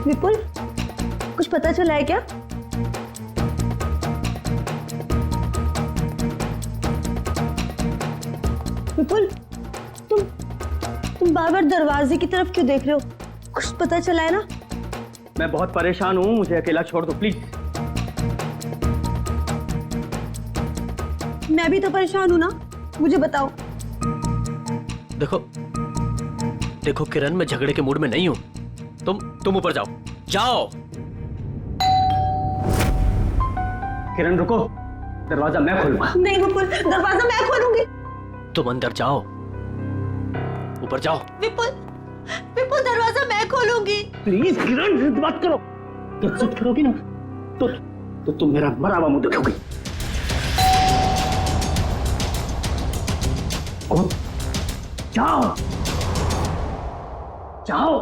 विपुल, कुछ पता चला है क्या? विपुल, तुम बार बार दरवाजे की तरफ क्यों देख रहे हो? कुछ पता चला है ना? मैं बहुत परेशान हूँ, मुझे अकेला छोड़ दो प्लीज। मैं भी तो परेशान हूँ ना, मुझे बताओ। देखो किरण, मैं झगड़े के मूड में नहीं हूँ। तुम ऊपर जाओ, जाओ। किरण रुको, दरवाजा मैं खोलूंगा। नहीं विपुल, दरवाजा मैं खोलूंगी। तुम अंदर जाओ, ऊपर जाओ। विपुल, दरवाजा मैं खोलूंगी। प्लीज किरण, जिद बात करो। तो जिद करोगी ना तो तुम मेरा मरा हुआ मुंह देखोगी। जाओ जाओ।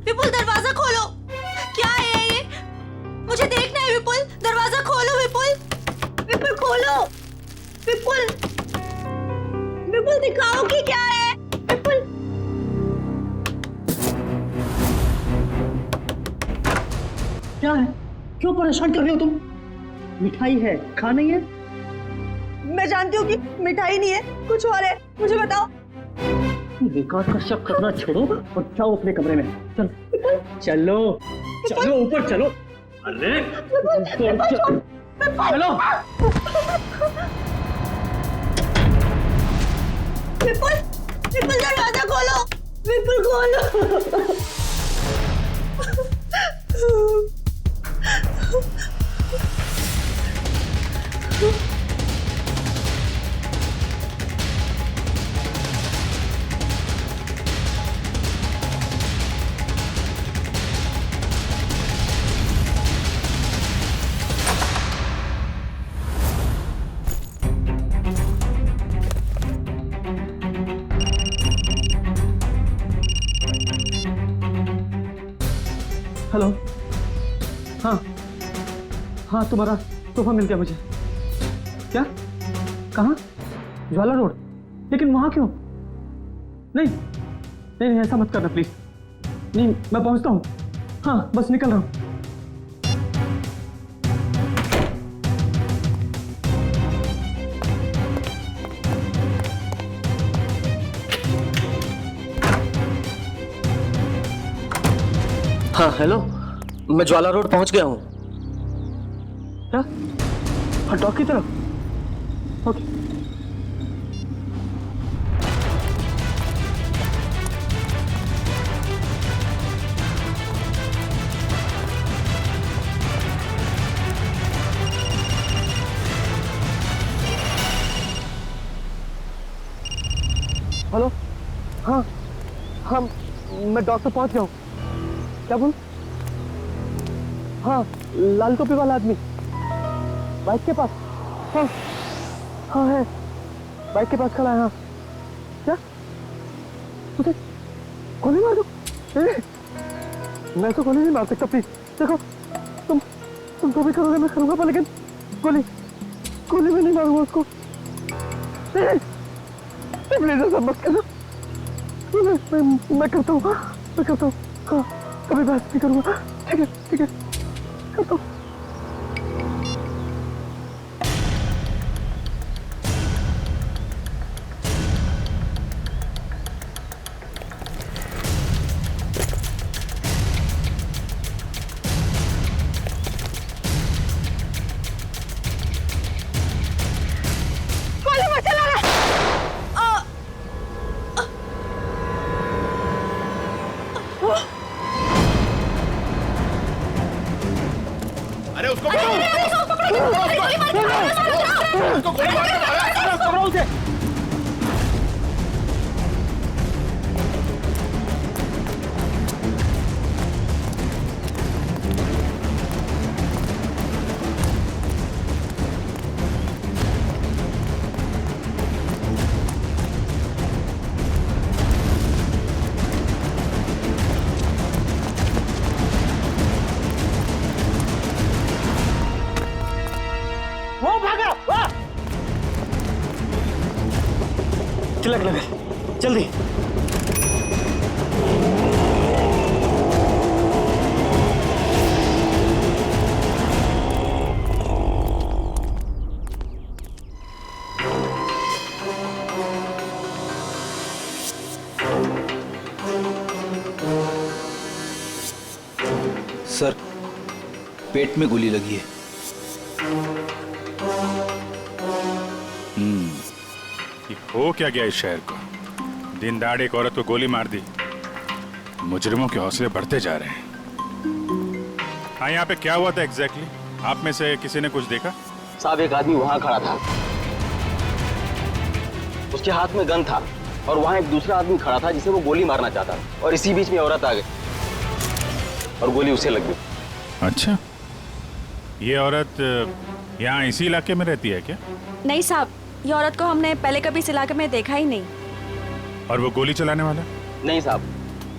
विपुल, दरवाजा खोलो। क्या है ये? मुझे देखना है। विपुल, दरवाजा खोलो। विपुल खोलो। विपुल दिखाओ कि क्या है। विपुल, क्या है? क्यों परेशान कर रहे हो तुम? मिठाई है, खा नहीं है? मैं जानती हूँ कि मिठाई नहीं है, कुछ और है। मुझे बताओ। बेकार का शक करना छोड़ो और जाओ अपने कमरे में। चलो ऊपर चलो। अरे चलो। विपुल दरवाजा खोलो। विपुल खोलो। हेलो। हाँ तुम्हारा तोहफा मिल गया मुझे। क्या? कहाँ? ज्वाला रोड। लेकिन वहां क्यों? नहीं ऐसा मत करना प्लीज। नहीं, मैं पहुंचता हूँ। हाँ बस निकल रहा हूँ। हाँ हेलो, मैं ज्वाला रोड पहुंच गया हूँ। क्या? हाँ डॉक की तरफ। ओके। हेलो। हाँ मैं डॉक्टर पहुंच गया हूँ। क्या बोल? हाँ लाल टोपी वाला आदमी बाइक के पास। हाँ है, बाइक के पास खड़ा है। हाँ क्या? तुझे गोली मार दो? मैं तो गोली नहीं मार सकता प्लीज। देखो तुम जो भी करोगे मैं करूंगा, पर लेकिन गोली में नहीं मारूंगा उसको। प्लीज ऐसा मत करना। मैं करता हूँ। हाँ कभी बहस नहीं करूंगा। ठीक है करता हूँ। पकड़ो उसे। वो भागा, वाह! तिलक नगर, जल्दी। सर, पेट में गोली लगी है। ये हो क्या गया इस शहर को? दिन दहाड़े एक औरत को गोली मार दी। मुजरिमों के हौसले बढ़ते जा रहे हैं। हाँ, यहाँ पे क्या हुआ था एग्जैक्टली? आप में से किसी ने कुछ देखा? साहब, एक आदमी वहां खड़ा था, उसके हाथ में गन था और वहां एक दूसरा आदमी खड़ा था जिसे वो गोली मारना चाहता था और इसी बीच में औरत आ गई और गोली उसे लग गई। अच्छा, ये औरत यहाँ इसी इलाके में रहती है क्या? नहीं साहब, ये औरत को हमने पहले कभी इस इलाके में देखा ही नहीं। और वो गोली चलाने वाला? नहीं साहब,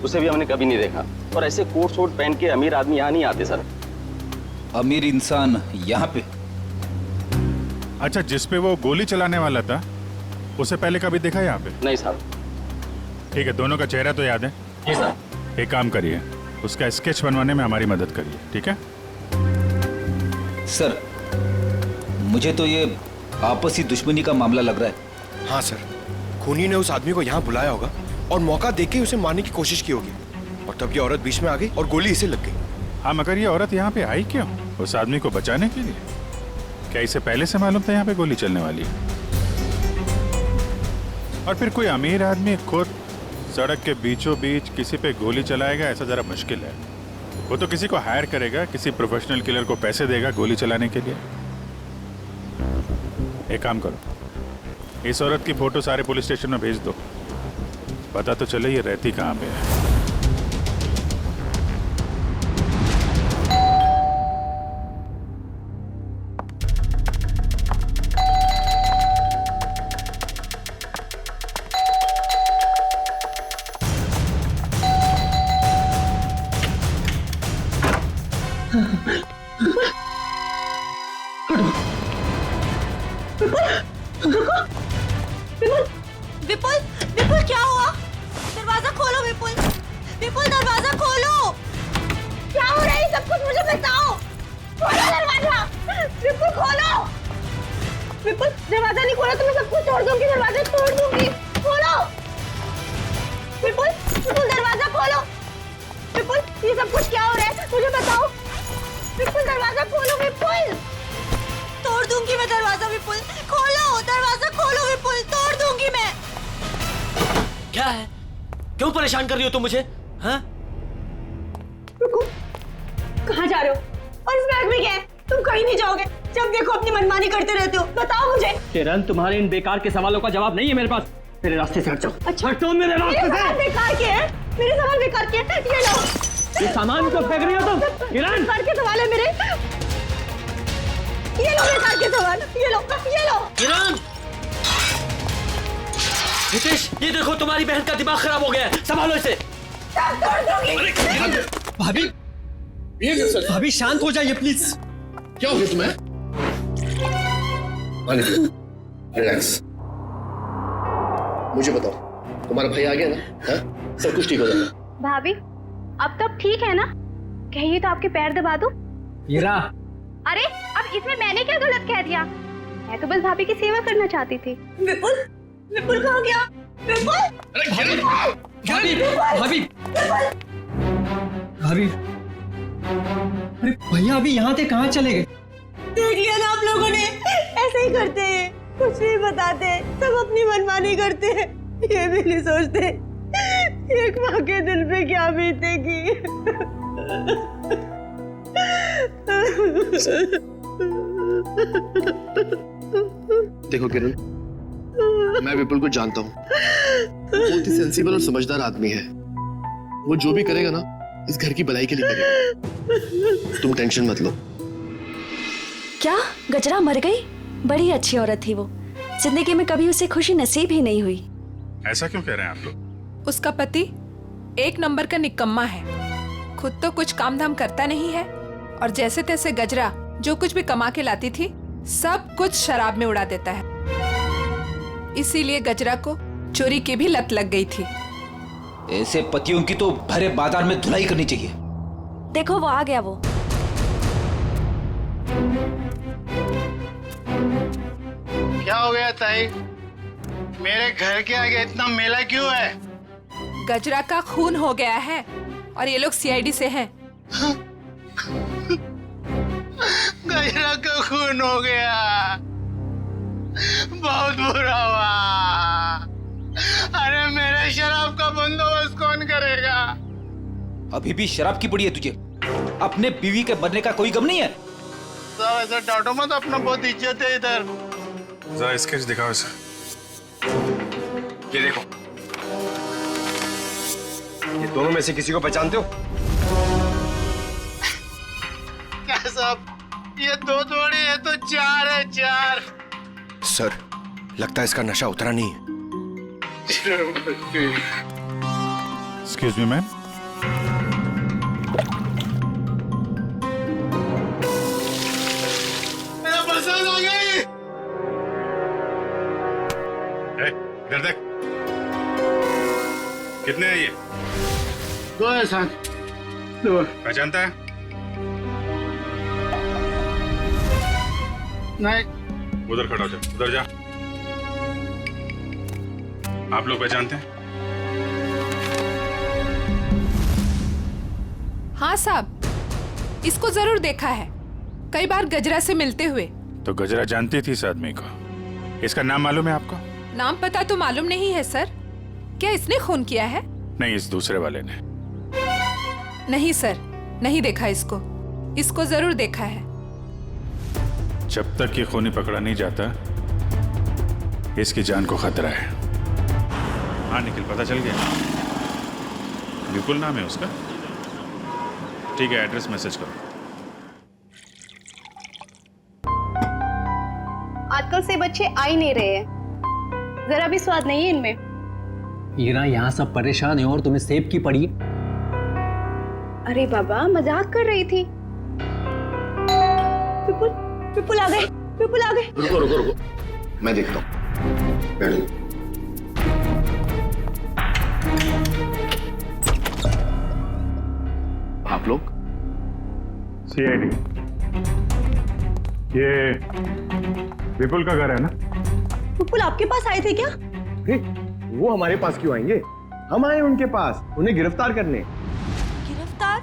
उसे भी हमने कभी नहीं देखा। और ऐसे कोट शोट पहन के अमीर आदमी यहाँ नहीं आते सर। अमीर इंसान यहाँ पे? अच्छा, जिस पे वो गोली चलाने वाला था उसे पहले कभी देखा यहाँ पे? नहीं साहब। ठीक है, दोनों का चेहरा तो याद है? जी साहब। एक काम करिए, उसका स्केच बनवाने में हमारी मदद करिए, ठीक है? सर, मुझे तो ये आपसी दुश्मनी का मामला लग रहा है। हाँ सर, खूनी ने उस आदमी को यहाँ बुलाया होगा और मौका देके उसे मारने की कोशिश की होगी और तब ये औरत बीच में आ गई और गोली इसे लग गई। हाँ, मगर ये औरत यहाँ पे आई क्यों? उस आदमी को बचाने के लिए? क्या इसे पहले से मालूम था यहाँ पे गोली चलने वाली है? और फिर कोई अमीर आदमी खुद सड़क के बीचों बीच किसी पे गोली चलाएगा, ऐसा जरा मुश्किल है। वो तो किसी को हायर करेगा, किसी प्रोफेशनल किलर को पैसे देगा गोली चलाने के लिए। एक काम करो, इस औरत की फोटो सारे पुलिस स्टेशन में भेज दो, पता तो चले ये रहती कहाँ पे है। विपुल, विपुल क्या हुआ? दरवाजा खोलो विपुल, विपुल दरवाजा खोलो। क्या हो रहा है सब कुछ मुझे बताओ। खोलो दरवाजा, विपुल खोलो। विपुल, दरवाजा नहीं खोला तो मैं सब कुछ तोड़ दूंगी, दरवाजा तोड़ दूंगी। खोलो विपुल, विपुल दरवाजा खोलो। विपुल, ये सब कुछ क्या हो रहा है मुझे बताओ। विपुल दरवाजा खोलो, विपुल। तोड़ दूंगी मैं दरवाजा विपुल, खोलो दरवाजा खोलो विपुल, तोड़ दूंगी मैं। क्या है? क्यों परेशान कर रही हो तुम मुझे? हाँ? रुको, कहाँ जा रहे हो? और इस बैग में क्या है? तुम कहीं नहीं जाओगे, जब देखो अपनी मनमानी करते रहते हो। बताओ मुझे। किरण, तुम्हारे इन बेकार के सवालों का जवाब नहीं है मेरे पास। मेरे रास्ते से हट जाओ। अच्छा, हटो मेरे रास्ते से। सवाल बेकार के हैं, मेरे सवाल बेकार के हैं। ये लो, ये सामान को फेंक रही हो तुम? किरण, बेकार के सवाल है मेरे। ये लो बेकार के सवाल, ये लो, ये लो। किरण! हितेश, ये देखो तुम्हारी बहन का दिमाग खराब हो गया है, संभालो इसे। भाभी, भाभी शांत हो जाइए प्लीज। क्या हो गया तुम्हें? रिलैक्स। मुझे बताओ, तुम्हारा भाई आ गया ना? हाँ? सब कुछ ठीक हो जाएगा। भाभी, अब तब ठीक है ना? कहिए तो आपके पैर दबा दूं? हीरा, अरे अब इसमें मैंने क्या गलत कह दिया? मैं तो बस भाभी की सेवा करना चाहती थी। विपुल, विपुल कहाँ गया? विपुल! भाभी, भाभी, भाभी, भाभी, अरे भैया अभी यहाँ से कहाँ चले गए? देख लिया ना आप लोगों ने, ऐसे ही करते हैं, कुछ नहीं बताते, सब अपनी मनमानी करते हैं, ये भी नहीं सोचते एक माँ के दिल पे क्या बीतेगी। देखो किरण, मैं विपुल को जानता हूँ। बहुत ही सेंसिबल और समझदार आदमी है। वो जो भी करेगा ना, इस घर की भलाई के लिए करेगा। तुम टेंशन मत लो। क्या गजरा मर गई? बड़ी अच्छी औरत थी वो। जिंदगी में कभी उसे खुशी नसीब ही नहीं हुई। ऐसा क्यों कह रहे हैं आप लोग? उसका पति एक नंबर का निकम्मा है। खुद तो कुछ काम धाम करता नहीं है, और जैसे तैसे गजरा जो कुछ भी कमा के लाती थी सब कुछ शराब में उड़ा देता है। इसीलिए गजरा को चोरी की भी लत लग गई थी। ऐसे पतियों की तो भरे बाजार में धुलाई करनी चाहिए। देखो वो आ गया। वो क्या हो गया ताई? मेरे घर के आगे इतना मेला क्यों है? गजरा का खून हो गया है और ये लोग सीआईडी से हैं। गजरा का खून हो गया, बहुत बुरा हुआ। अरे मेरे शराब का बंदोबस्त कौन करेगा? अभी भी शराब की पड़ी है तुझे। अपने बीवी के बनने का कोई गम नहीं है? साहब ऐसा डांटो मत, अपना बहुत इज्जत है इधर। जरा स्केच दिखाओ इसे। ये देखो, ये दोनों में से किसी को पहचानते हो? क्या साहब, ये दो थोड़ी है तो चार है, चार। सर, लगता है इसका नशा उतरा नहीं है। Excuse me ma'am. मेरा पसंद आ गई। इधर देख, कितने हैं ये? दो है साहब, दो। पहचानता है? नहीं। उधर खड़ा हो जा, उधर जा। आप लोग पहचानते हैं? हाँ साहब, इसको जरूर देखा है, कई बार गजरा से मिलते हुए। तो गजरा जानती थी इस आदमी को। इसका नाम मालूम है आपको? नाम पता तो मालूम नहीं है सर। क्या इसने खून किया है? नहीं, इस दूसरे वाले ने। नहीं सर, नहीं देखा इसको। इसको जरूर देखा है। जब तक ये खूनी पकड़ा नहीं जाता, इसकी जान को खतरा है। हाँ निखिल, पता चल गया? विपुल नाम है उसका। ठीक है, एड्रेस मैसेज करो। आजकल से बच्चे आ ही नहीं रहे हैं, जरा भी स्वाद नहीं है इनमें। ईरा, यहाँ सब परेशान है और तुम्हें सेब की पड़ी। अरे बाबा, मजाक कर रही थी। विपुल आ गए, विपुल आ गए। रुको रुको रुको, मैं देखता हूँ। आप लोग? सीआईडी। ये विपुल का घर है ना? विपुल आपके पास आए थे क्या? वो हमारे पास क्यों आएंगे? हम आए उनके पास, उन्हें गिरफ्तार करने। गिरफ्तार?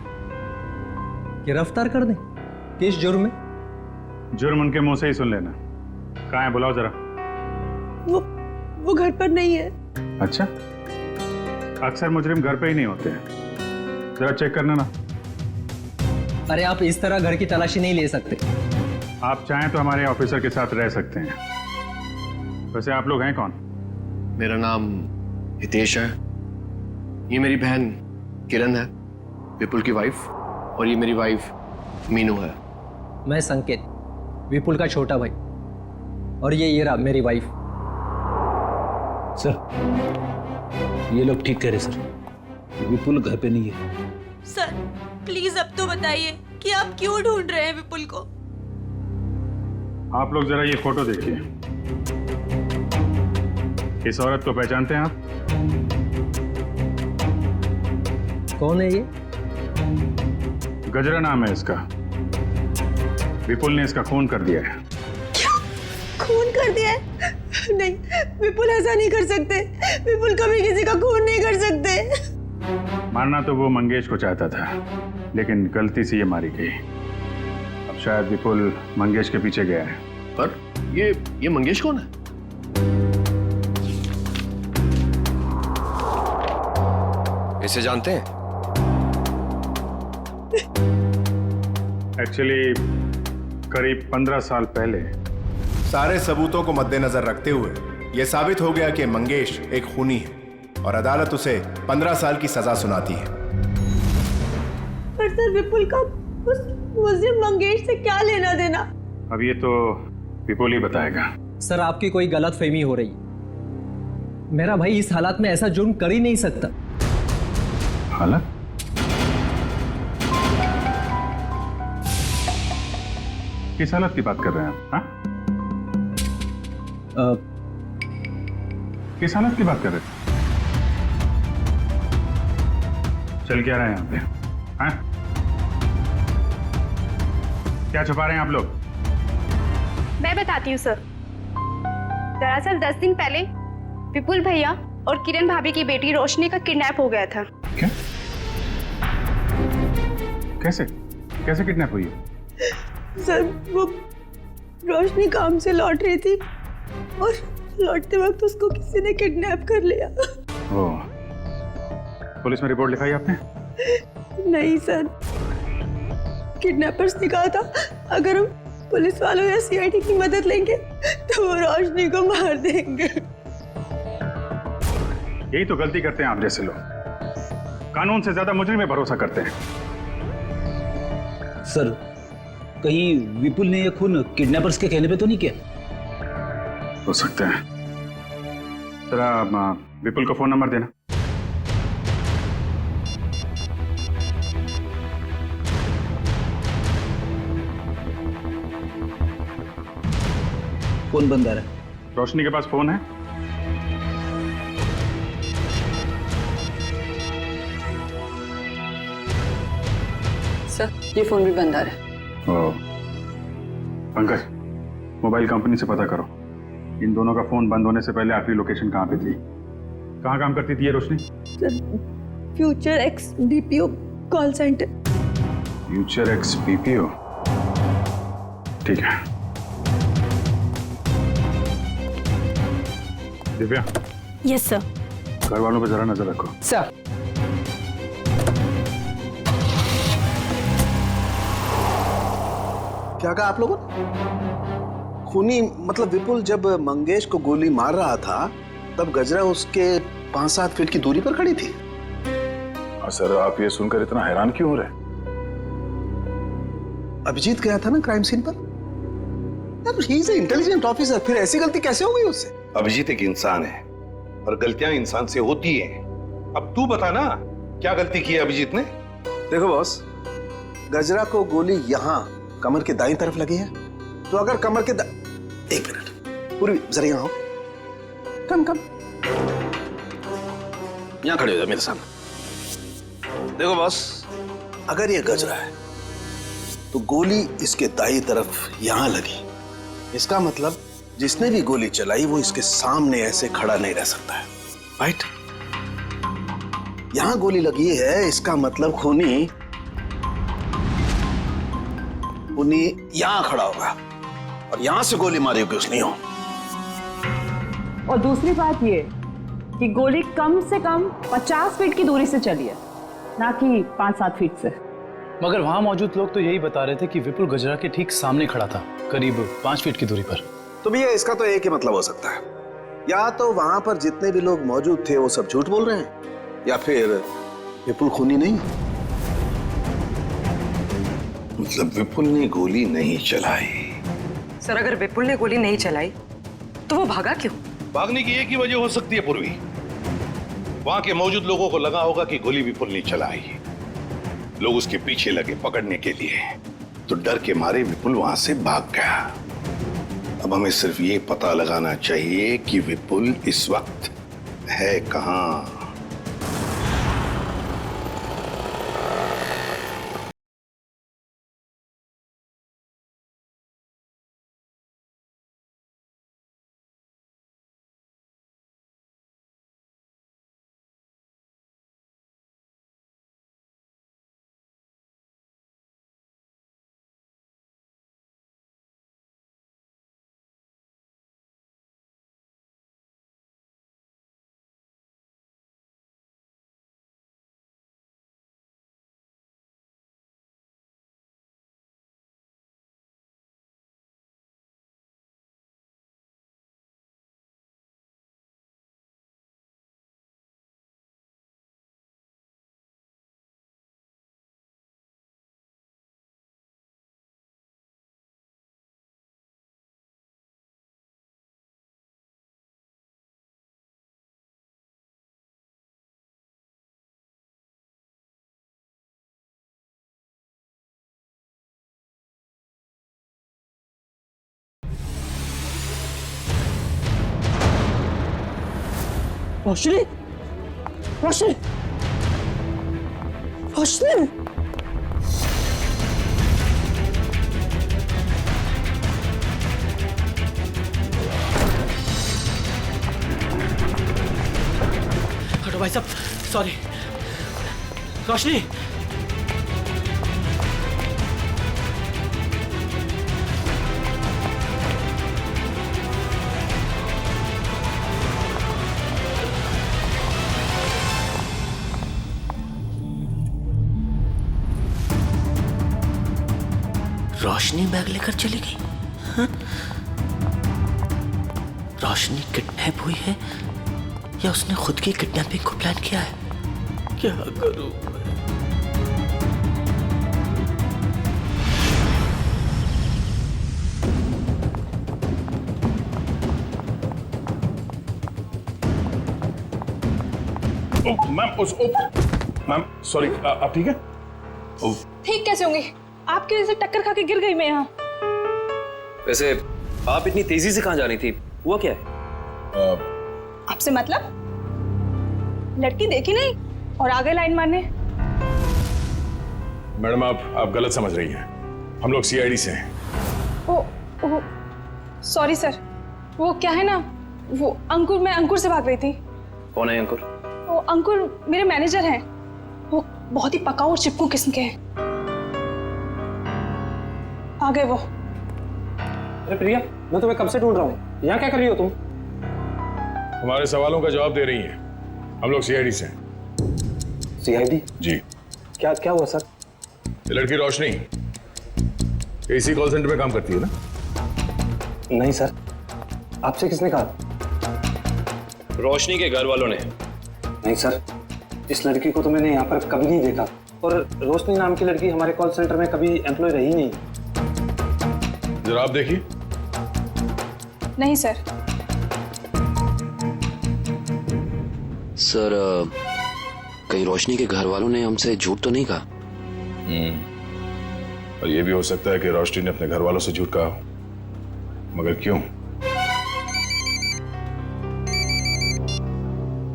गिरफ्तार कर दे? किस जुर्म में? जुर्म उनके मुंह से ही सुन लेना। कहाँ है, बुलाओ जरा। वो घर पर नहीं है। अच्छा, अक्सर मुजरिम घर पे ही नहीं होते हैं। जरा चेक करना ना। अरे आप इस तरह घर की तलाशी नहीं ले सकते। आप चाहें तो हमारे ऑफिसर के साथ रह सकते हैं। वैसे आप लोग हैं कौन? मेरा नाम हितेश है। ये मेरी बहन किरण है, विपुल की वाइफ, और ये मेरी वाइफ मीनू है। मैं संकेत, विपुल का छोटा भाई, और ये ईरा मेरी वाइफ। सर, ये लोग ठीक कह रहे सर। विपुल घर पे नहीं है। सर प्लीज अब तो बताइए कि आप क्यों ढूंढ रहे हैं विपुल को? आप लोग जरा ये फोटो देखिए। इस औरत को पहचानते हैं आप? कौन है ये? गजरा नाम है इसका। विपुल ने इसका खून कर दिया है। क्या? खून कर दिया है? नहीं, विपुल ऐसा नहीं कर सकते। विपुल कभी किसी का खून नहीं कर सकते। मारना तो वो मंगेश को चाहता था, लेकिन गलती से ये मारी गई। अब शायद विपुल मंगेश के पीछे गया है। पर ये मंगेश कौन है? इसे जानते हैं? एक्चुअली करीब 15 साल पहले। सारे सबूतों को मद्देनजर रखते हुए यह साबित हो गया कि मंगेश एक खूनी है और अदालत उसे 15 साल की सजा सुनाती है। पर सर विपुल का उस मुस्लिम मंगेश से क्या लेना देना? अब ये तो विपुल ही बताएगा। सर आपकी कोई गलत फहमी हो रही है। मेरा भाई इस हालात में ऐसा जुर्म कर ही नहीं सकता। हालत? किस हालत की बात कर रहे हैं आप? हाँ? किस हालत की बात कर रहे हैं? चल क्या रहे हैं यहाँ पे? हाँ? क्या छुपा रहे हैं आप लोग? मैं बताती हूँ सर। दरअसल 10 दिन पहले विपुल भैया और किरण भाभी की बेटी रोशनी का किडनैप हो गया था। क्या? कैसे? कैसे किडनैप हुई? सर वो रोशनी काम से लौट रही थी और लौटते वक्त उसको किसी ने किडनैप कर लिया। ओ, पुलिस में रिपोर्ट लिखाई आपने? नहीं सर, किडनैपर्स ने कहा था अगर हम पुलिस वालों या सीआईडी की मदद लेंगे तो वो रोशनी को मार देंगे। यही तो गलती करते हैं आप जैसे लोग, कानून से ज्यादा मुजरिम में भरोसा करते हैं। सर, कहीं विपुल ने यह खून किडनैपर्स के कहने पे तो नहीं किया? हो सकता है। जरा विपुल को फोन नंबर देना। फोन बंद आ रहा है। रोशनी के पास फोन है? सर ये फोन भी बंद आ रहा है। पंकज, मोबाइल कंपनी से पता करो इन दोनों का फोन बंद होने से पहले आपकी लोकेशन कहाँ पे थी? कहाँ काम करती थी ये Roshni? Sir future X BPO call center. Future X BPO, ठीक है। दिव्या। Yes sir. घर वालों पे जरा नजर रखो। सर क्या कहा आप लोगों ने? खूनी मतलब विपुल जब मंगेश को गोली मार रहा था तब गजरा उसके 5-7 फीट की दूरी पर खड़ी थी। सर आप ये सुनकर इतना हैरान क्यों हो रहे? अभिजीत गया था ना क्राइम सीन पर। यार ही इज इंटेलिजेंट ऑफिसर, फिर ऐसी गलती कैसे हो गई उससे? अभिजीत एक इंसान है और गलतियां इंसान से होती हैं। अब तू बता ना क्या गलती की है अभिजीत ने? देखो बॉस, गजरा को गोली यहां कमर के दाईं तरफ लगी है, तो अगर कमर के एक मिनट पूरी जरा यहां आओ। कम यहां खड़े हो जाओ मेरे सामने। देखो बॉस, अगर ये गजरा है तो गोली इसके दाईं तरफ यहां लगी, इसका मतलब जिसने भी गोली चलाई वो इसके सामने ऐसे खड़ा नहीं रह सकता है, राइट? यहां गोली लगी है, इसका मतलब खूनी यहां खड़ा होगा और यहां से गोली मारी होगी उसने। और दूसरी बात ये कि गोली कम से कम 50 फीट की दूरी से चली है, ना कि 5-7 फीट से। मगर वहां मौजूद लोग तो यही बता रहे थे कि विपुल गजरा के ठीक सामने खड़ा था, करीब 5 फीट की दूरी पर। तो भैया इसका तो एक ही मतलब हो सकता है, या तो वहां पर जितने भी लोग मौजूद थे वो सब झूठ बोल रहे हैं, या फिर विपुल खूनी नहीं। मतलब विपुल ने गोली नहीं चलाई? सर अगर विपुल ने गोली नहीं चलाई तो वो भागा क्यों? भागने की एक ही वजह हो सकती है पूर्वी, वहां के मौजूद लोगों को लगा होगा कि गोली विपुल ने चलाई, लोग उसके पीछे लगे पकड़ने के लिए, तो डर के मारे विपुल वहां से भाग गया। अब हमें सिर्फ ये पता लगाना चाहिए कि विपुल इस वक्त है कहां। रोशनी, रोशनी, रोशनी। हटो भाई साहब, सॉरी। रोशनी, रोशनी बैग लेकर चली गई। हाँ? रोशनी किडनैप हुई है या उसने खुद की किडनैपिंग को प्लान किया है? क्या करूं? मैम सॉरी, आप ठीक है? ठीक कैसे होंगी? आपकी वजह से टक्कर खा के गिर गई मैं यहाँ। वैसे आप इतनी तेजी से कहाँ जा रही थी? हुआ क्या है? आपसे मतलब? लड़की देखी नहीं और आगे लाइन मारने। मैडम आप गलत समझ रही हैं। हम लोग सीआईडी से हैं। ओ सॉरी सर। वो क्या है ना, वो अंकुर, मैं अंकुर से भाग रही थी। कौन है अंकुर? वो अंकुर मेरे मैनेजर हैं। वो बहुत ही पकाऊ और चिपकू किस्म के हैं। आ गए वो। अरे प्रिया, मैं तुम्हें कब से ढूंढ रहा हूँ। यहाँ क्या कर रही हो तुम? हमारे सवालों का जवाब दे रही हैं। हम लोग सीआईडी से हैं। सीआईडी? जी। क्या क्या हुआ सर? ये लड़की रोशनी इसी कॉल सेंटर में काम करती है ना? नहीं सर, आपसे किसने कहा? रोशनी के घर वालों ने। नहीं सर, इस लड़की को तो मैंने यहाँ पर कभी नहीं देखा और रोशनी नाम की लड़की हमारे कॉल सेंटर में कभी एम्प्लॉय रही नहीं। जरा आप देखिए। नहीं सर। सर, कहीं रोशनी के घर वालों ने हमसे झूठ तो नहीं कहा? और ये भी हो सकता है कि रोशनी ने अपने घर वालों से झूठ कहा हो, मगर क्यों?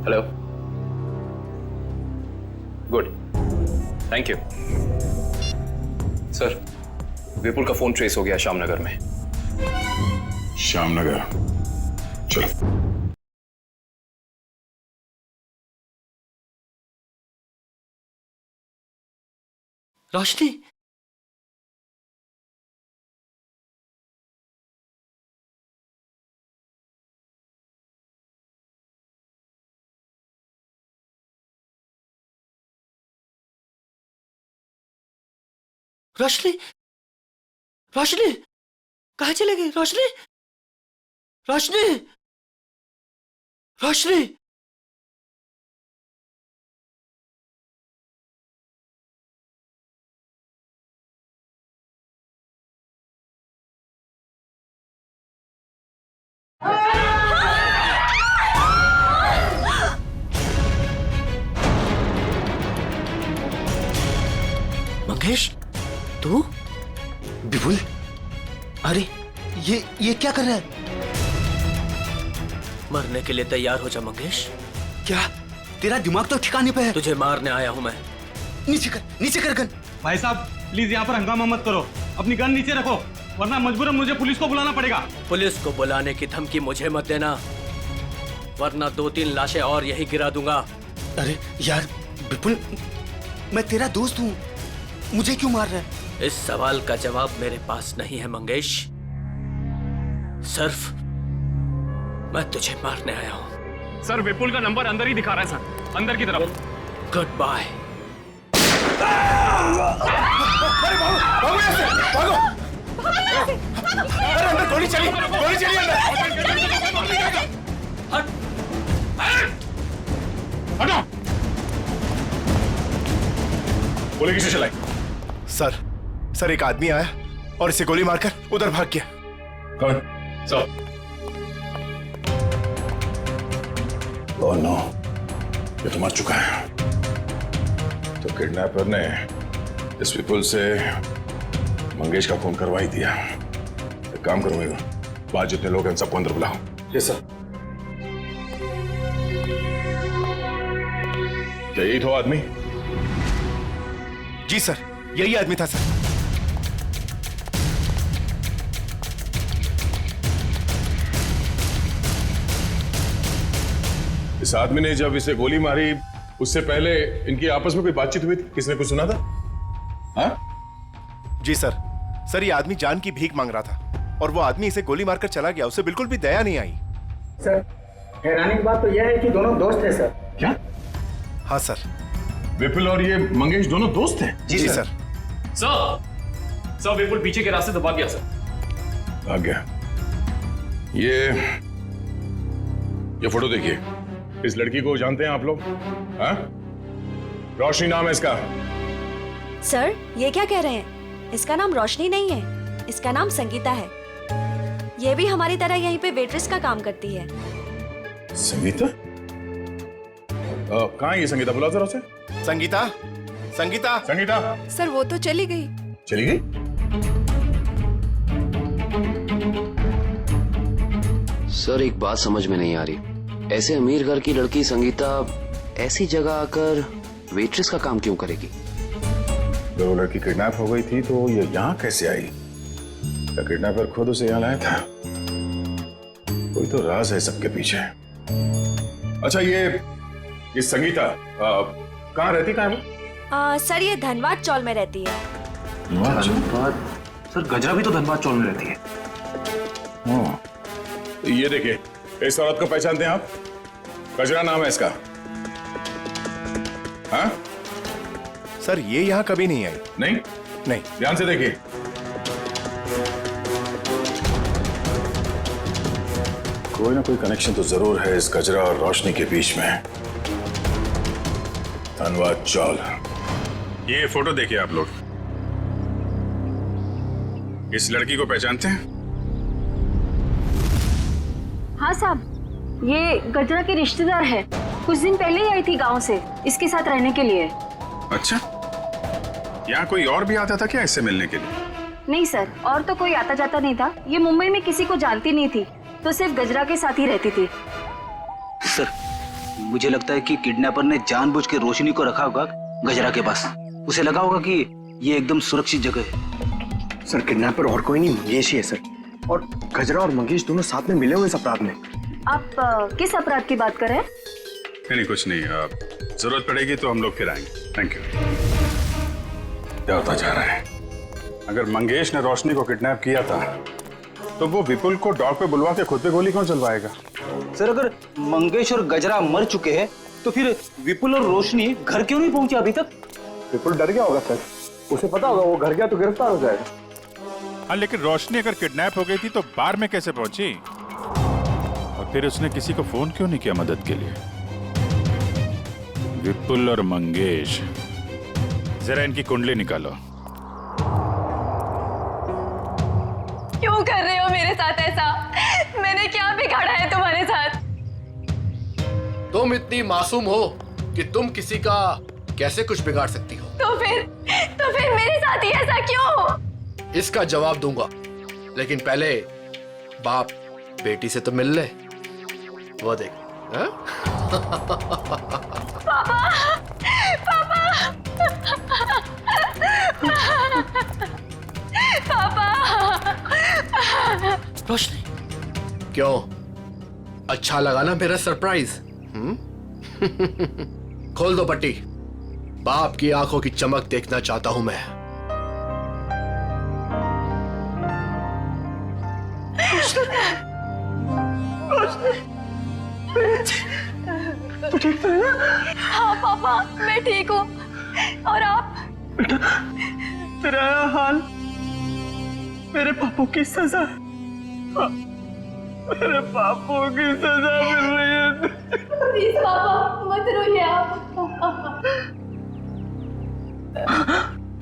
Hello, good, thank you sir. Vipul का फोन ट्रेस हो गया श्यामनगर में। श्यामनगर, चलो। रोशनी, रोशनी, रोशनी, कहाँ चले गई? रोशनी, रोशनी, रोशनी। मंगेश, तू? विपुल, अरे ये क्या कर रहा है? मरने के लिए तैयार हो जा मंगेश। क्या तेरा दिमाग तो ठिकाने पे है? तुझे मारने आया हूं मैं। नीचे कर गन। भाई साहब प्लीज यहाँ पर हंगामा मत करो, अपनी गन नीचे रखो, वरना मजबूरन मुझे पुलिस को बुलाना पड़ेगा। पुलिस को बुलाने की धमकी मुझे मत देना, वरना 2-3 लाशें और यही गिरा दूंगा। अरे यार विपुल, मैं तेरा दोस्त हूँ, मुझे क्यों मार रहा है? इस सवाल का जवाब मेरे पास नहीं है मंगेश। सिर्फ मैं तुझे मारने आया हूं। सर विपुल का नंबर अंदर ही दिखा रहा है सर, अंदर की तरफ। Goodbye. अंदर गोली चली अंदर। हटो। गोली किसे चलाई? सर एक आदमी आया और इसे गोली मारकर उधर भाग गया। कौन? ओह नो, ये तो मर चुका है। तो किडनैपर ने इस विपुल से मंगेश का फोन करवा ही दिया। एक काम करूंगा, बाहर जितने लोग हैं सबको अंदर बुलाओ। Yes sir. क्या यही तो आदमी? जी सर, यही आदमी था सर। इस आदमी ने जब इसे गोली मारी उससे पहले इनकी आपस में कोई बातचीत हुई थी? किसने कुछ सुना था? हाँ? जी सर, सर ये आदमी जान की भीख मांग रहा था और वो आदमी इसे गोली मारकर चला गया। उसे बिल्कुल भी दया नहीं आई। सर, हैरानी की बात तो यह है कि दोनों दोस्त हैं सर। क्या? हाँ सर। विपुल और ये मंगेश दोनों दोस्त हैं? जी सर। सर विपुल पीछे के रास्ते से भाग गया सर। भाग गया? ये फोटो देखिए। इस लड़की को जानते हैं आप लोग? हाँ? रोशनी नाम है इसका। सर, ये क्या कह रहे हैं? इसका नाम रोशनी नहीं है, इसका नाम संगीता है। ये भी हमारी तरह यहीं पे वेट्रेस का काम करती है। संगीता? कहाँ है ये संगीता? बुलाओ जरा उसे। संगीता, संगीता, संगीता। सर वो तो चली गई। चली गई? सर एक बात समझ में नहीं आ रही, ऐसे अमीर घर की लड़की संगीता ऐसी जगह आकर वेट्रेस का काम क्यों करेगी? जब वो लड़की किडनैप हो गई थी तो ये यहाँ कैसे आई? क्या किडनैपर खुद उसे यहाँ लाया था? कोई तो राज है सबके पीछे। अच्छा ये संगीता कहाँ रहती? कहाँ है वो? सर ये धनबाद चौल में रहती है। धनबाद? सर गजरा भी तो धनबाद चौल में रहती है। ये देखिए, इस औरत को पहचानते हैं आप? गजरा नाम है इसका। हाँ? सर ये यहाँ कभी नहीं आई। नहीं? नहीं। ध्यान से देखिए। कोई ना कोई कनेक्शन तो जरूर है इस गजरा और रोशनी के बीच में। धनबाद चौल। ये फोटो देखिए आप लोग। इस लड़की को पहचानते हैं? हाँ साहब, ये गजरा की रिश्तेदार है। कुछ दिन पहले ही आई थी गांव से इसके साथ रहने के लिए। अच्छा, यहाँ कोई और भी आता था क्या इससे मिलने के लिए? नहीं सर, और तो कोई आता जाता नहीं था। ये मुंबई में किसी को जानती नहीं थी, तो सिर्फ गजरा के साथ ही रहती थी। सर, मुझे लगता है कि किडनैपर ने जानबूझ के रोशनी को रखा होगा गजरा के पास। उसे लगा होगा कि ये एकदम सुरक्षित जगह है। सर किडनैपर और कोई नहीं, मंगेश ही है सर। और गजरा और मंगेश दोनों साथ में मिले हुए इस अपराध में। आप किस अपराध की बात कर रहे हैं? नहीं कुछ नहीं, जरूरत पड़ेगी तो हम लोग फिर आएंगे। Thank you. क्या होता जा रहा है? अगर मंगेश ने रोशनी को किडनैप किया था तो वो विपुल को डॉग पे बुलवा के खुद पे गोली क्यों चलवाएगा? सर अगर मंगेश और गजरा मर चुके हैं तो फिर विपुल और रोशनी घर क्यों नहीं पहुंचे अभी तक? विपुल डर गया होगा सर, उसे पता होगा वो घर गया तो गिरफ्तार हो जाएगा। हाँ लेकिन रोशनी अगर किडनैप हो गई थी तो बार में कैसे पहुंची? और फिर उसने किसी को फोन क्यों नहीं किया मदद के लिए? विपुल और मंगेश, जरा इनकी कुंडली निकालो। क्यों कर रहे हो मेरे साथ ऐसा? मैंने क्या बिगाड़ा है तुम्हारे साथ? तुम इतनी मासूम हो कि तुम किसी का कैसे कुछ बिगाड़ सकती हो? तो फिर मेरे साथ ही ऐसा क्यों? इसका जवाब दूंगा, लेकिन पहले बाप बेटी से तो मिल ले। वो देख। हाँ? पापा, पापा, पापा। रोशनी, क्यों अच्छा लगा ना मेरा सरप्राइज? खोल दो पट्टी। बाप की आंखों की चमक देखना चाहता हूं मैं। तू ठीक तो है ना? हाँ पापा, मैं ठीक हूँ। और आप? बेटा, तेरा हाल मेरे पापों की सजा। मेरे पापों की सजा मिल रही है। प्लीज पापा मत रोइए आप।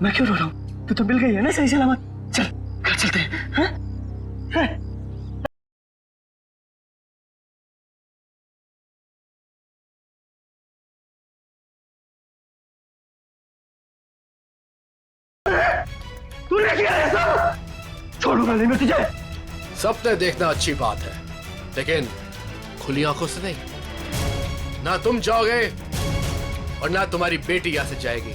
मैं क्यों रो रहा हूँ? तू तो मिल गई है ना सही सलामत। चल घर चलते हैं। हाँ? तू लेके आया सब? छोड़ूंगा नहीं मैं तुझे। सपने देखना अच्छी बात है, लेकिन खुली आंखों से नहीं। ना तुम जाओगे और ना तुम्हारी बेटी यहां से जाएगी,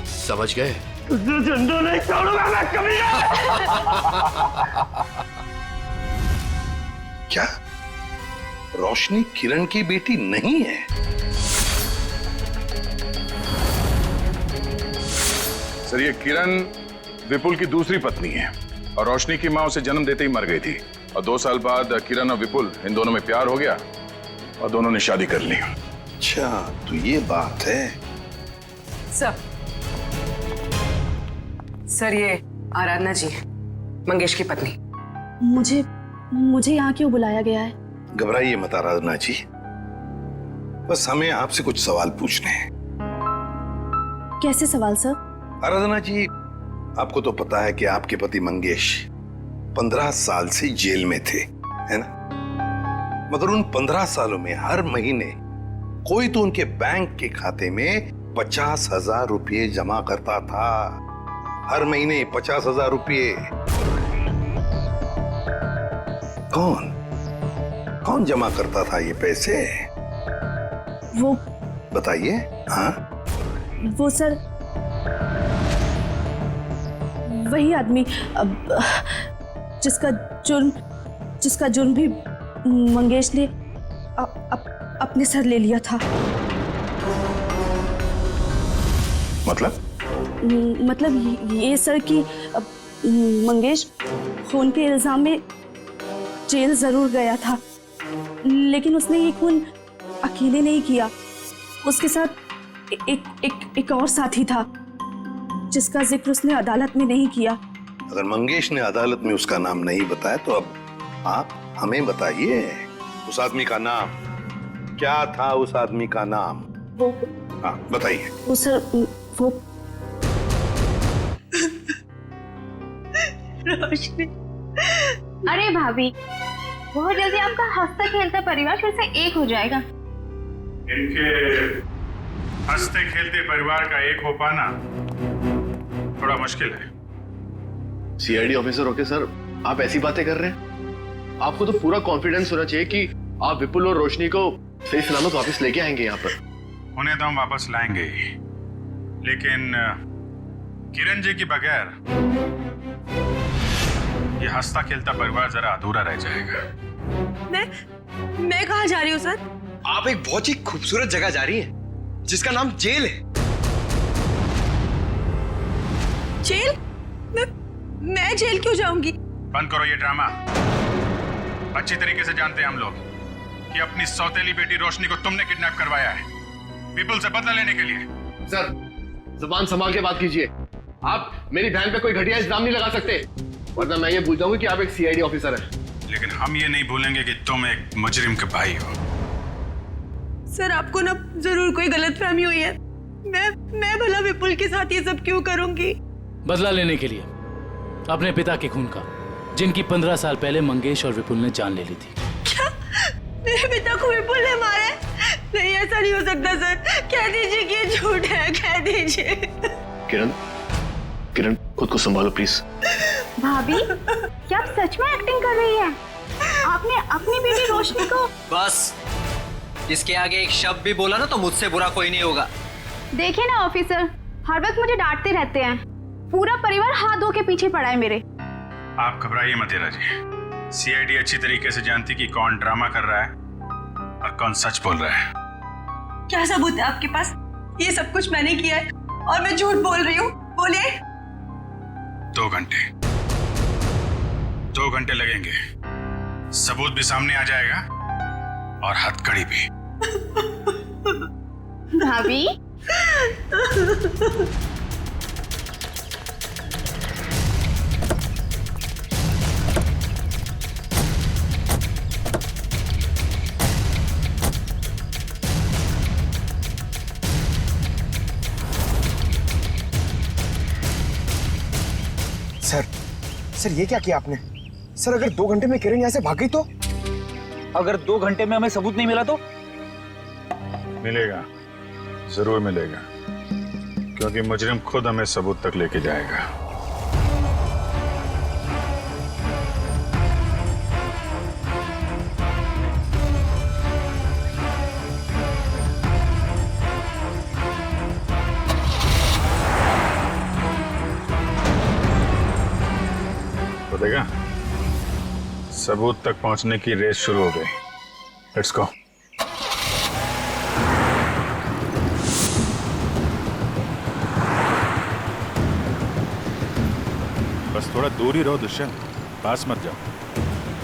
समझ गए? तुझे जिंदा नहीं छोड़ूंगा मैं कभी। क्या रोशनी किरण की बेटी नहीं है? सर, ये किरण विपुल की दूसरी पत्नी है और रोशनी की मां उसे जन्म देते ही मर गई थी। और 2 साल बाद किरण और विपुल, इन दोनों में प्यार हो गया और दोनों ने शादी कर ली। अच्छा, तो ये बात है। सर ये आराधना जी, मंगेश की पत्नी। मुझे यहाँ क्यों बुलाया गया है? घबराइए मत आराधना जी, बस हमें आपसे कुछ सवाल पूछने हैं। कैसे सवाल सर? आराधना जी, आपको तो पता है कि आपके पति मंगेश 15 साल से जेल में थे, है ना? मगर उन 15 सालों में हर महीने कोई तो उनके बैंक के खाते में 50,000 रुपये जमा करता था। हर महीने 50,000 रुपये। कौन जमा करता था ये पैसे? वो बताइए। हाँ, वो सर, वही आदमी जिसका जुर्म भी मंगेश ने अपने सर ले लिया था। मतलब ये सर कि मंगेश खून के इल्जाम में जेल जरूर गया था, लेकिन उसने ये खून अकेले नहीं किया। उसके साथ एक और साथी था जिसका जिक्र उसने अदालत में नहीं किया। अगर मंगेश ने अदालत में उसका नाम नहीं बताया तो अब आप हमें बताइए, उस आदमी का नाम क्या था? उस आदमी का नाम हाँ बताइए। वो सर, वो रोशनी। अरे भाभी, बहुत जल्दी आपका हंसता खेलता परिवार फिर से एक हो जाएगा। इनके हंसते खेलते परिवार का एक हो पाना थोड़ा मुश्किल है। सीआईडी ऑफिसर होके सर आप ऐसी बातें कर रहे हैं? आपको तो पूरा कॉन्फिडेंस होना चाहिए कि आप विपुल और रोशनी को सही सलामत वापस लेके आएंगे यहाँ पर। उन्हें तो हम वापस लाएंगे ही, लेकिन किरण जी के बगैर ये हंसता खेलता परिवार जरा अधूरा रह जाएगा। मैं कहाँ जा रही हूँ सर? आप एक बहुत ही खूबसूरत जगह जा रही हैं, जिसका नाम जेल है। जेल? मैं जेल क्यों जाऊंगी? बंद करो ये ड्रामा। अच्छी तरीके से जानते हैं हम लोग कि अपनी सौतेली बेटी रोशनी को तुमने किडनैप करवाया है, विपुल से बदला लेने के लिए। सर, जुबान संभाल के बात कीजिए। आप मेरी बहन पे कोई घटिया इल्जाम नहीं लगा सकते, वरना मैं ये भूल जाऊंगी कि आप एक सीआईडी ऑफिसर हैं। लेकिन हम ये नहीं भूलेंगे कि तुम एक मुजरिम के भाई हो। सर, आपको ना जरूर कोई गलतफहमी हुई है। मैं भला विपुल के साथ ये सब क्यों करूंगी? बदला लेने के लिए, अपने पिता के खून का, जिनकी 15 साल पहले मंगेश और विपुल ने जान ले ली थी। क्या मेरे पिता को विपुल ने मारा है? नहीं, ऐसा नहीं हो सकता सर। कह दीजिए कि ये झूठ है, कह दीजिए। किरण, खुद को संभालो प्लीज। भाभी, क्या आप सच में एक्टिंग कर रही हैं? आपने अपनी बेटी रोशनी को... बस, इसके आगे एक शब्द भी बोला ना तो मुझसे बुरा कोई नहीं होगा। देखिए ना ऑफिसर, हर वक्त मुझे डांटते रहते हैं। पूरा परिवार हाथ धो के पीछे पड़ा है मेरे। आप घबराइए मत हीरा जी। सीआईडी अच्छी तरीके से जानती कि कौन ड्रामा कर रहा है और कौन सच बोल रहा है। क्या सबूत है आपके पास? ये सब कुछ मैंने किया है और मैं झूठ बोल रही हूँ। बोलिए। 2 घंटे 2 घंटे लगेंगे, सबूत भी सामने आ जाएगा और हथकड़ी भी। भाभी, सर ये क्या किया आपने? सर, अगर 2 घंटे में किरण यहाँ से भाग गई तो? अगर 2 घंटे में हमें सबूत नहीं मिला तो? मिलेगा, जरूर मिलेगा, क्योंकि मुजरिम खुद हमें सबूत तक लेके जाएगा। देखा, सबूत तक पहुंचने की रेस शुरू हो गई। Let's go. बस थोड़ा दूर ही रहो दुष्यंत, पास मत जाओ।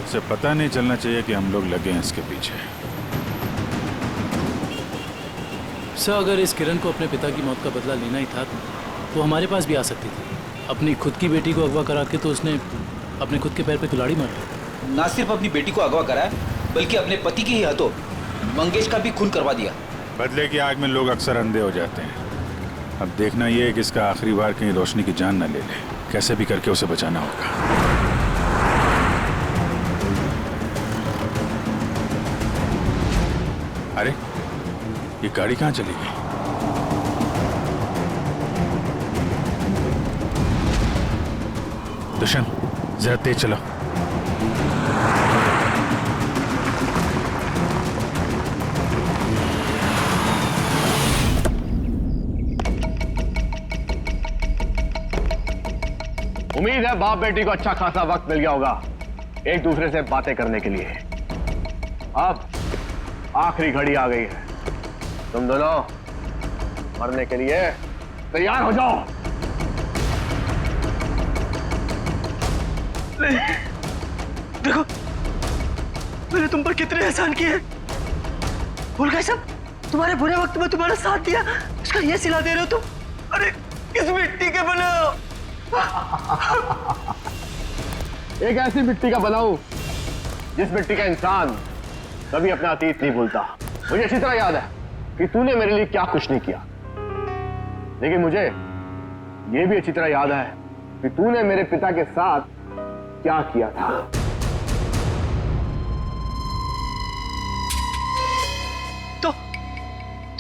उसे पता नहीं चलना चाहिए कि हम लोग लगे हैं इसके पीछे। सर, अगर इस किरण को अपने पिता की मौत का बदला लेना ही था तो हमारे पास भी आ सकती थी। अपनी खुद की बेटी को अगवा करा के तो उसने अपने खुद के पैर पे कुल्हाड़ी मारी। ना सिर्फ अपनी बेटी को अगवा कराया, बल्कि अपने पति के ही हाथों मंगेश का भी खून करवा दिया। बदले की आग में लोग अक्सर अंधे हो जाते हैं। अब देखना यह है कि इसका आखिरी बार कहीं रोशनी की जान न ले ले। कैसे भी करके उसे बचाना होगा। अरे ये गाड़ी कहाँ चली गई? दुष्यंत जरा तेज चलो। उम्मीद है बाप बेटी को अच्छा खासा वक्त मिल गया होगा एक दूसरे से बातें करने के लिए। अब आखिरी घड़ी आ गई है, तुम दोनों मरने के लिए तैयार हो जाओ। देखो मैंने तुम पर कितने एहसान किए। भूल गए सब? तुम्हारे बुरे वक्त में तुम्हारा साथ दिया, उसका ये सिला दे रहे हो तुम? अरे किस मिट्टी के बने हो? एक ऐसी मिट्टी का बनाऊं जिस मिट्टी का इंसान कभी अपना अतीत नहीं भूलता। मुझे अच्छी तरह याद है कि तूने मेरे लिए क्या कुछ नहीं किया, लेकिन मुझे यह भी अच्छी तरह याद है कि तूने मेरे पिता के साथ क्या किया था।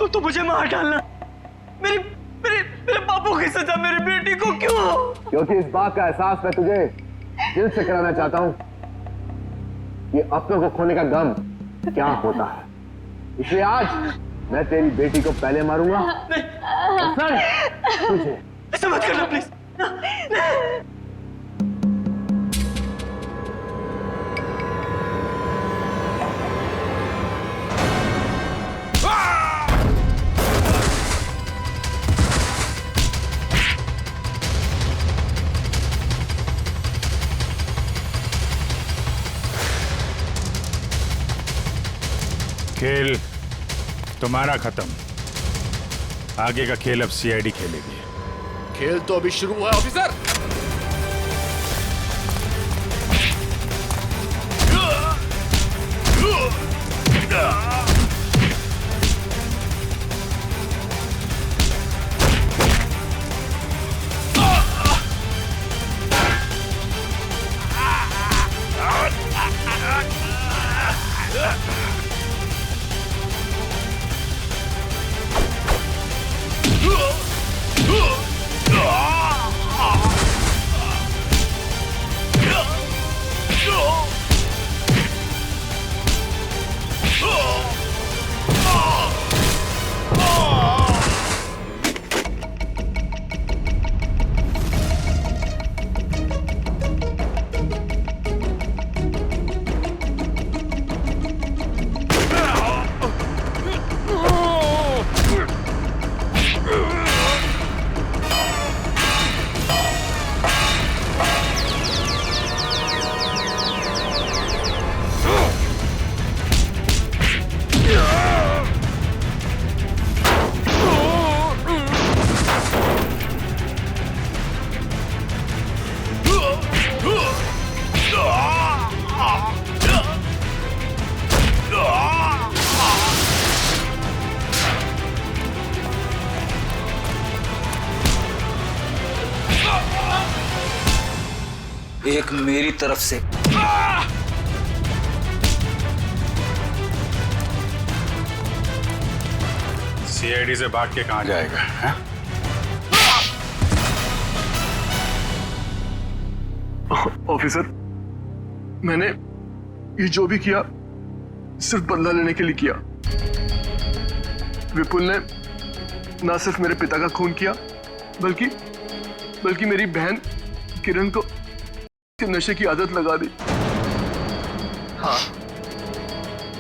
तो मुझे मार डालना, मेरे मेरे मेरे बापू की सजा मेरी बेटी को क्यों? क्योंकि इस बात का एहसास मैं तुझे दिल से कराना चाहता हूं कि अपनों को खोने का गम क्या होता है। इसलिए आज मैं तेरी बेटी को पहले मारूंगा और फिर तुझे। ऐसा मत करना प्लीज। खेल तुम्हारा खत्म। आगे का खेल अब सीआईडी खेलेगी। खेल तो अभी शुरू हुआ है ऑफिसर। एक मेरी तरफ से सीआईडी से भाग के कहां जाएगा है? ऑफिसर, मैंने ये जो भी किया सिर्फ बदला लेने के लिए किया। विपुल ने ना सिर्फ मेरे पिता का खून किया, बल्कि मेरी बहन किरण को कि नशे की आदत लगा दी। हाँ,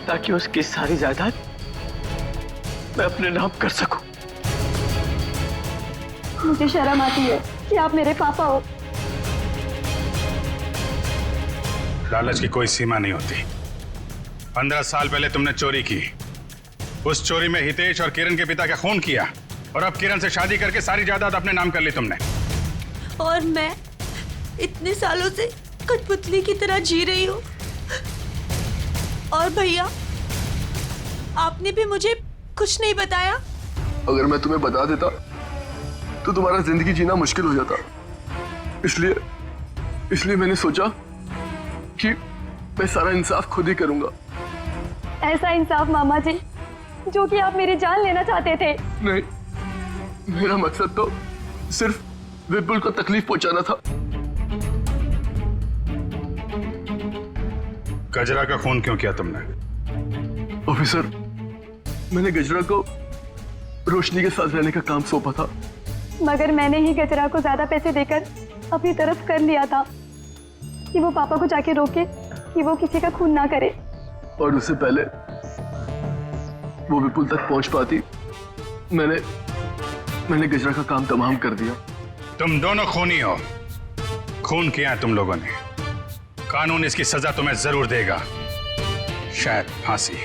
ताकि उसकी सारी जायदाद मैं अपने नाम कर सकूं। मुझे शर्म आती है कि आप मेरे पापा हो। लालच की कोई सीमा नहीं होती। 15 साल पहले तुमने चोरी की, उस चोरी में हितेश और किरण के पिता का खून किया, और अब किरण से शादी करके सारी जायदाद अपने नाम कर ली तुमने। और मैं इतने सालों से कठपुतली की तरह जी रही हूँ। और भैया, आपने भी मुझे कुछ नहीं बताया। अगर मैं तुम्हें बता देता तो तुम्हारा जिंदगी जीना मुश्किल हो जाता। इसलिए मैंने सोचा कि मैं सारा इंसाफ खुद ही करूंगा। ऐसा इंसाफ मामा जी जो कि आप मेरी जान लेना चाहते थे। नहीं, मेरा मकसद तो सिर्फ विपुल को तकलीफ पहुंचाना था। गजरा का खून क्यों किया तुमने? ऑफिसर, मैंने गजरा को रोशनी के साथ रहने का काम सौंपा था, मगर मैंने ही गजरा को ज्यादा पैसे देकर अपनी तरफ कर लिया था कि वो पापा को जाके रोके कि वो किसी का खून ना करे। और उससे पहले वो विपुल तक पहुंच पाती, मैंने गजरा का काम तमाम कर दिया। तुम दोनों खूनी हो। खून किया है तुम लोगों ने। कानून इसकी सजा तुम्हें जरूर देगा, शायद फांसी।